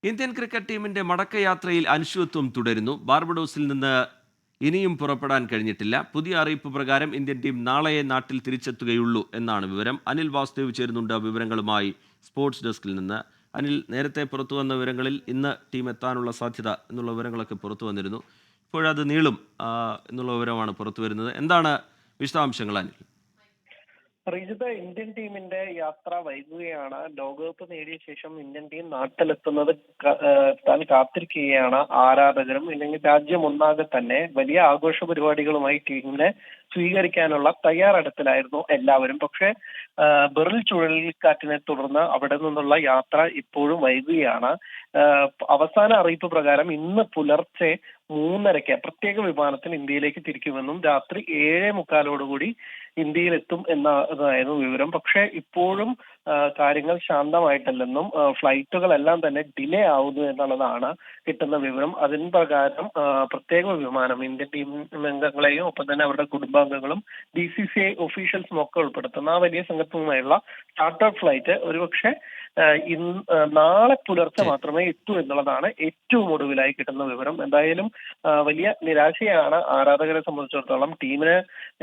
Indian cricket ടീമിന്റെ മടക്കയാത്രയിൽ അനിശ്ചിതത്വം തുടരുന്നു. ബാർബഡോസിൽ നിന്ന് ഇനിയും പുറപ്പെടാൻ കഴിഞ്ഞിട്ടില്ല. പുതിയ അറിയിപ്പ് പ്രകാരം ഇന്ത്യൻ ടീം നാളെയെ നാട്ടിൽ തിരിച്ചെത്തുകയുള്ളൂ എന്നാണ് വിവരം. അനിൽ വാസുദേവ് ചേരുന്നുണ്ട് വിവരങ്ങളുമായി സ്പോർട്സ് ഡെസ്കിൽ നിന്ന്. അനിൽ, നേരത്തെ പുറത്തു വന്ന വിവരങ്ങളിൽ ഇന്ന് ടീം എത്താനുള്ള സാധ്യത എന്നുള്ള വിവരങ്ങളൊക്കെ പുറത്തു വന്നിരുന്നു. ഇപ്പോഴത് നീളും എന്നുള്ള വിവരമാണ് പുറത്തു വരുന്നത്. എന്താണ് വിശദാംശങ്ങൾ അനിൽ? റിജിത്ത്, ഇന്ത്യൻ ടീമിന്റെ യാത്ര വൈകുകയാണ്. ലോകകപ്പ് നേടിയ ശേഷം ഇന്ത്യൻ ടീം നാട്ടിലെത്തുന്നത് താൻ കാത്തിരിക്കുകയാണ് ആരാധകരും. ഇല്ലെങ്കിൽ രാജ്യം ഒന്നാകെ തന്നെ വലിയ ആഘോഷ പരിപാടികളുമായി ടീമിനെ സ്വീകരിക്കാനുള്ള തയ്യാറെടുപ്പിലായിരുന്നു എല്ലാവരും. പക്ഷേ ബെറിൽ ചുഴലിക്കാറ്റിനെ തുടർന്ന് അവിടെ നിന്നുള്ള യാത്ര ഇപ്പോഴും വൈകുകയാണ്. അവസാന അറിയിപ്പ് പ്രകാരം ഇന്ന് പുലർച്ചെ 3:30 പ്രത്യേക വിമാനത്തിൽ ഇന്ത്യയിലേക്ക് തിരിക്കുമെന്നും രാത്രി 7:45 ഇന്ത്യയിലെത്തും എന്നതായിരുന്നു വിവരം. പക്ഷേ ഇപ്പോഴും കാര്യങ്ങൾ ശാന്തമായിട്ടല്ലെന്നും ഫ്ലൈറ്റുകളെല്ലാം തന്നെ ഡിലേ ആവുന്നു എന്നുള്ളതാണ് കിട്ടുന്ന വിവരം. അതിന് പ്രകാരം പ്രത്യേക വിമാനം ഇന്ത്യൻ ടീം അംഗങ്ങളെയും ഒപ്പം തന്നെ അവരുടെ കുടുംബാംഗങ്ങളും BCCI ഒഫീഷ്യൽസും ഒക്കെ ഉൾപ്പെടുത്തുന്ന ആ വലിയ സംഘത്തുമായുള്ള ചാർട്ടേഡ് ഫ്ലൈറ്റ് ഒരുപക്ഷെ നാളെ പുലർച്ചെ മാത്രമേ എത്തൂ എന്നുള്ളതാണ് ഏറ്റവും ഒടുവിലായി കിട്ടുന്ന വിവരം. എന്തായാലും വലിയ നിരാശയാണ് ആരാധകരെ സംബന്ധിച്ചിടത്തോളം. ടീമിന്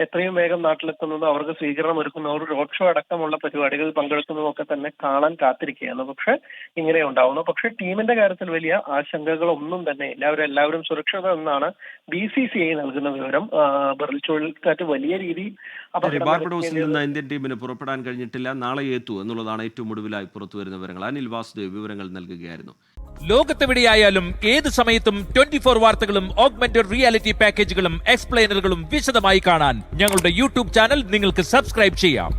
എത്രയും വേഗം നാട്ടിലെത്തുന്നതും അവർക്ക് സ്വീകരണം ഒരുക്കുന്നതും റോഡ് ഷോ അടക്കമുള്ള പരിപാടികളിൽ പങ്കെടുക്കുന്നതും ഒക്കെ തന്നെ കാണാൻ കാത്തിരിക്കുകയാണ്. പക്ഷെ ഇങ്ങനെ ഉണ്ടാവുന്നു. പക്ഷെ ടീമിന്റെ കാര്യത്തിൽ വലിയ ആശങ്കകളൊന്നും തന്നെ ഇല്ല. അവരെല്ലാവരും സുരക്ഷിതമെന്നാണ് BCCI നൽകുന്ന വിവരം. ബെറിൽ ചുഴലിക്കാറ്റ് വലിയ രീതിയിൽ ബാർബഡോസിൽ നിന്ന് ഇന്ത്യൻ ടീമിന് പുറപ്പെടാൻ കഴിഞ്ഞിട്ടില്ല. നാളെ എത്തൂ എന്നുള്ളതാണ് ഏറ്റവും ഒടുവിലായി പുറത്തു വരുന്ന വിവരങ്ങൾ. അനിൽ വാസുദേവ് വിവരങ്ങൾ നൽകുകയായിരുന്നു. ലോകത്തെവിടെയായാലും ഏത് സമയത്തും 24 വാർത്തകളും ഓഗ്മെന്റഡ് റിയാലിറ്റി പാക്കേജുകളും എക്സ്പ്ലെയിനറുകളും വിശദമായി കാണാൻ ഞങ്ങളുടെ യൂട്യൂബ് ചാനൽ നിങ്ങൾക്ക് സബ്സ്ക്രൈബ് ചെയ്യാം.